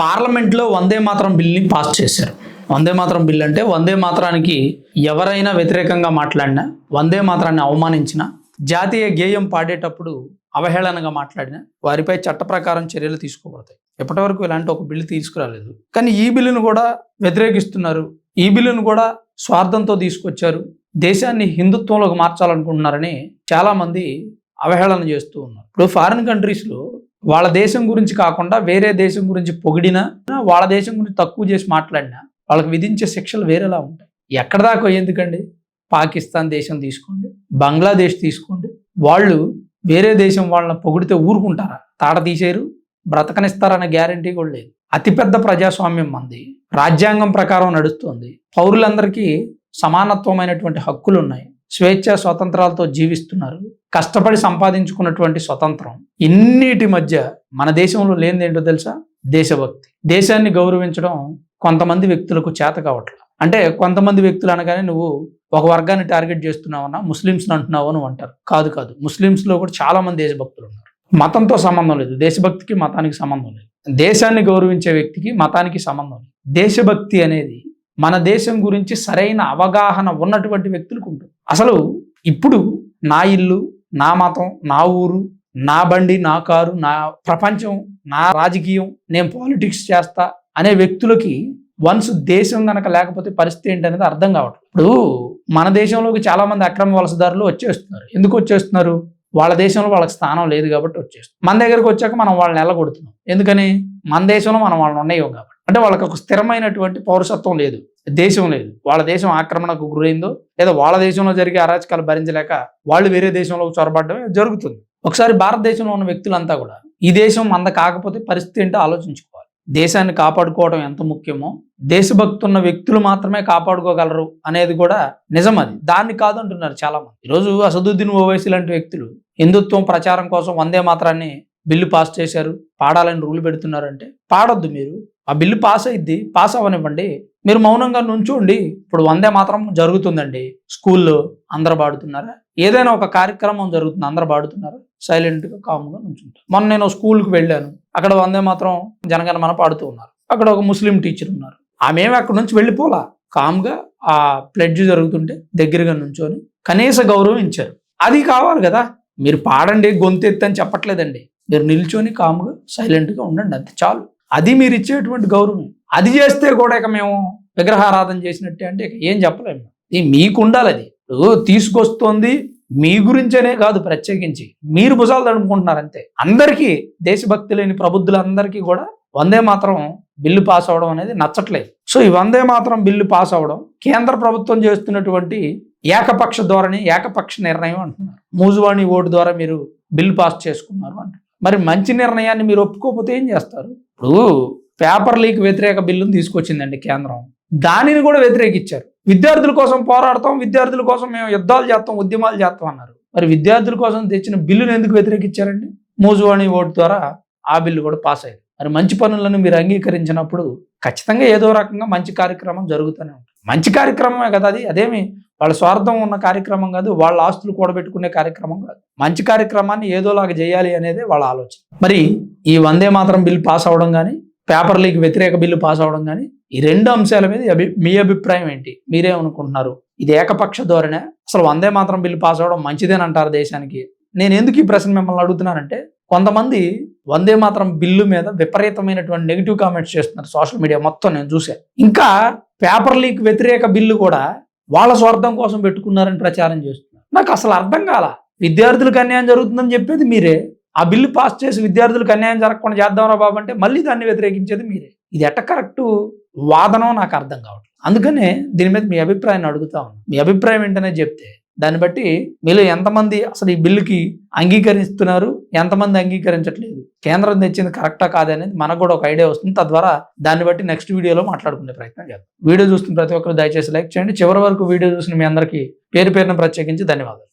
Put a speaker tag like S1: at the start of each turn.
S1: పార్లమెంట్లో వందే మాతరం బిల్ని పాస్ చేశారు. వందే మాతరం బిల్ అంటే వందే మాతరానికి ఎవరైనా వ్యతిరేకంగా మాట్లాడినా, వందే మాతరాన్ని అవమానించినా, జాతీయ గేయం పాడేటప్పుడు అవహేళనగా మాట్లాడినా వారిపై చట్ట ప్రకారం చర్యలు తీసుకోబడతాయి. ఎప్పటివరకు ఇలాంటి ఒక బిల్లు తీసుకురాలేదు. కానీ ఈ బిల్లును కూడా వ్యతిరేకిస్తున్నారు. ఈ బిల్లును కూడా స్వార్థంతో తీసుకొచ్చారు, దేశాన్ని హిందుత్వంలోకి మార్చాలనుకుంటున్నారని చాలా మంది అవహేళన చేస్తూ ఉన్నారు. ఇప్పుడు ఫారిన్ కంట్రీస్లో వాళ్ళ దేశం గురించి కాకుండా వేరే దేశం గురించి పొగిడినా, వాళ్ళ దేశం గురించి తక్కువ చేసి మాట్లాడినా వాళ్ళకి విధించే శిక్షలు వేరేలా ఉంటాయి. ఎక్కడ దాకా ఎందుకండి? పాకిస్తాన్ దేశం తీసుకోండి, బంగ్లాదేశ్ తీసుకోండి, వాళ్ళు వేరే దేశం వాళ్ళని పొగిడితే ఊరుకుంటారా? తాట తీసేరు, బ్రతకనిస్తారన్న గ్యారంటీ కూడా లేదు. అతిపెద్ద ప్రజాస్వామ్యం మంది, రాజ్యాంగం ప్రకారం నడుస్తుంది, పౌరులందరికీ సమానత్వమైనటువంటి హక్కులు ఉన్నాయి, స్వేచ్ఛ స్వతంత్రాలతో జీవిస్తున్నారు, కష్టపడి సంపాదించుకున్నటువంటి స్వతంత్రం. ఇన్నిటి మధ్య మన దేశంలో లేనిదేంటో తెలుసా? దేశభక్తి. దేశాన్ని గౌరవించడం కొంతమంది వ్యక్తులకు చేత కావట్లేదు. అంటే కొంతమంది వ్యక్తులు అనగానే నువ్వు ఒక వర్గాన్ని టార్గెట్ చేస్తున్నావన్నా, ముస్లిమ్స్ని అంటున్నావు అని అంటారు. కాదు, ముస్లిమ్స్లో కూడా చాలా మంది దేశభక్తులు ఉన్నారు. మతంతో సంబంధం లేదు, దేశభక్తికి మతానికి సంబంధం లేదు. దేశాన్ని గౌరవించే వ్యక్తికి మతానికి సంబంధం లేదు. దేశభక్తి అనేది మన దేశం గురించి సరైన అవగాహన ఉన్నటువంటి వ్యక్తులకు ఉంటుంది. అసలు ఇప్పుడు నా ఇల్లు, నా మతం, నా ఊరు, నా బండి, నా కారు, నా ప్రపంచం, నా రాజకీయం, నేను పాలిటిక్స్ చేస్తా అనే వ్యక్తులకి వన్స్ దేశం గనక లేకపోతే పరిస్థితి ఏంటనేది అర్థం కావట్లేదు. ఇప్పుడు మన దేశంలోకి చాలా మంది అక్రమ వలసదారులు వచ్చేస్తున్నారు. ఎందుకు వచ్చేస్తున్నారు? వాళ్ళ దేశంలో వాళ్ళకి స్థానం లేదు కాబట్టి వచ్చేస్తుంది. మన దగ్గరకు వచ్చాక మనం వాళ్ళని ఎల్లగొడుతున్నాం. ఎందుకని? మన దేశంలో మనం వాళ్ళని ఉన్నాయో కాబట్టి. అంటే వాళ్ళకి ఒక స్థిరమైనటువంటి పౌరసత్వం లేదు, దేశం లేదు. వాళ్ళ దేశం ఆక్రమణకు గురైందో లేదా వాళ్ళ దేశంలో జరిగే అరాచకాలు భరించలేక వాళ్ళు వేరే దేశంలో చొరబడమే జరుగుతుంది. ఒకసారి భారతదేశంలో ఉన్న వ్యక్తులంతా కూడా ఈ దేశం మంద కాకపోతే పరిస్థితి ఏంటో ఆలోచించుకోవాలి. దేశాన్ని కాపాడుకోవడం ఎంత ముఖ్యమో దేశభక్తి ఉన్న వ్యక్తులు మాత్రమే కాపాడుకోగలరు అనేది కూడా నిజం. అది దాన్ని కాదంటున్నారు చాలా మంది. ఈరోజు అసదుద్దీన్ ఓవైసీ లాంటి వ్యక్తులు హిందుత్వం ప్రచారం కోసం వందే మాతరాన్ని బిల్లు పాస్ చేశారు, పాడాలని రూల్ పెడుతున్నారంటే పాడొద్దు. మీరు ఆ బిల్లు పాస్ అయ్యిద్ది, పాస్ అవ్వనివ్వండి, మీరు మౌనంగా నుంచోండి. ఇప్పుడు వందే మాతరం జరుగుతుందండి, స్కూల్లో అందరూ పాడుతున్నారా? ఏదైనా ఒక కార్యక్రమం జరుగుతుంది, అందరూ పాడుతున్నారా? సైలెంట్గా కామ్గా నుంచుంటారు. మొన్న నేను స్కూల్కి వెళ్ళాను, అక్కడ వందే మాతరం జనగణమన పాడుతూ ఉన్నారు. అక్కడ ఒక ముస్లిం టీచర్ ఉన్నారు, ఆమె అక్కడ నుంచి వెళ్ళిపోలా, కామ్గా ఆ ప్లెడ్జ్ జరుగుతుంటే దగ్గరగా నుంచొని కనీస గౌరవం ఇచ్చారు. అది కావాలి కదా. మీరు పాడండి, గొంతెత్తి అని చెప్పట్లేదండి, మీరు నిల్చొని కామ్గా సైలెంట్గా ఉండండి, అంతే చాలు. అది మీరు ఇచ్చేటువంటి గౌరవం. అది చేస్తే కూడా ఇక మేము విగ్రహారాధన చేసినట్టే అంటే ఇక ఏం చెప్పలేము. ఇది మీకు ఉండాలి. అది తీసుకొస్తోంది మీ గురించనే కాదు, ప్రత్యేకించి మీరు భుజాలు తడుముకుంటున్నారు అంతే. అందరికీ దేశభక్తి లేని ప్రబుద్ధులందరికీ కూడా వందే మాత్రం బిల్లు పాస్ అవడం అనేది నచ్చట్లేదు. సో ఈ వందే మాత్రం బిల్లు పాస్ అవడం కేంద్ర ప్రభుత్వం చేస్తున్నటువంటి ఏకపక్ష ధోరణి, ఏకపక్ష నిర్ణయం అంటున్నారు. మూజువాణి ఓటు ద్వారా మీరు బిల్లు పాస్ చేసుకున్నారు అంటారు. మరి మంచి నిర్ణయాన్ని మీరు ఒప్పుకోకపోతే ఏం చేస్తారు? ఇప్పుడు పేపర్ లీక్ వ్యతిరేక బిల్లును తీసుకొచ్చిందండి కేంద్రం, దానిని కూడా వ్యతిరేకించారు. విద్యార్థుల కోసం పోరాడతాం, విద్యార్థుల కోసం మేము యుద్ధాలు చేస్తాం, ఉద్యమాలు చేస్తాం అన్నారు. మరి విద్యార్థుల కోసం తెచ్చిన బిల్లును ఎందుకు వ్యతిరేకించారండి? మూజువాణి ఓటు ద్వారా ఆ బిల్లు కూడా పాస్ అయింది. మరి మంచి పనులను మీరు అంగీకరించినప్పుడు ఖచ్చితంగా ఏదో రకంగా మంచి కార్యక్రమం జరుగుతూనే ఉంటుంది. మంచి కార్యక్రమమే కదా అది. అదేమి వాళ్ళ స్వార్థం ఉన్న కార్యక్రమం కాదు, వాళ్ళ ఆస్తులు కూడబెట్టుకునే కార్యక్రమం కాదు. మంచి కార్యక్రమాన్ని ఏదోలాగా చేయాలి అనేది వాళ్ళ ఆలోచన. మరి ఈ వందే మాతరం బిల్లు పాస్ అవడం కానీ, పేపర్ లీక్ వ్యతిరేక బిల్లు పాస్ అవడం కానీ, ఈ రెండు అంశాల మీద మీ అభిప్రాయం ఏంటి? మీరేమనుకుంటున్నారు? ఇది ఏకపక్ష ధోరణే? అసలు వందే మాతరం బిల్లు పాస్ అవడం మంచిదేనంటారు దేశానికి? నేను ఎందుకు ఈ ప్రశ్న మిమ్మల్ని అడుగుతున్నానంటే, కొంతమంది వందే మాతరం బిల్లు మీద విపరీతమైనటువంటి నెగిటివ్ కామెంట్స్ చేస్తున్నారు సోషల్ మీడియా మొత్తం నేను చూశాను. ఇంకా పేపర్ లీక్ వ్యతిరేక బిల్లు కూడా వాళ్ళ స్వార్థం కోసం పెట్టుకున్నారని ప్రచారం చేస్తున్నారు. నాకు అసలు అర్థం కాల. విద్యార్థులకు అన్యాయం జరుగుతుందని చెప్పేది మీరే, ఆ బిల్లు పాస్ చేసి విద్యార్థులకు అన్యాయం జరగకుండా చేద్దాంరా బాబు అంటే మళ్ళీ దాన్ని వ్యతిరేకించేది మీరే. ఇది ఎట్ట కరెక్టు వాదనో నాకు అర్థం కావట్లేదు. అందుకనే దీని మీద మీ అభిప్రాయాన్ని అడుగుతా ఉన్నాను. మీ అభిప్రాయం ఏంటనే చెప్తే దాన్ని బట్టి మీలో ఎంతమంది అసలు ఈ బిల్లుకి అంగీకరిస్తున్నారు, ఎంతమంది అంగీకరించట్లేదు, కేంద్రం తెచ్చింది కరెక్టా కాదనేది మనకు కూడా ఒక ఐడియా వస్తుంది. తద్వారా దాన్ని బట్టి నెక్స్ట్ వీడియోలో మాట్లాడుకునే ప్రయత్నం చేద్దాం. వీడియో చూస్తున్న ప్రతి ఒక్కరు దయచేసి లైక్ చేయండి. చివరి వరకు వీడియో చూసిన మీ అందరికీ పేరు పేరున ప్రత్యేకించి ధన్యవాదాలు.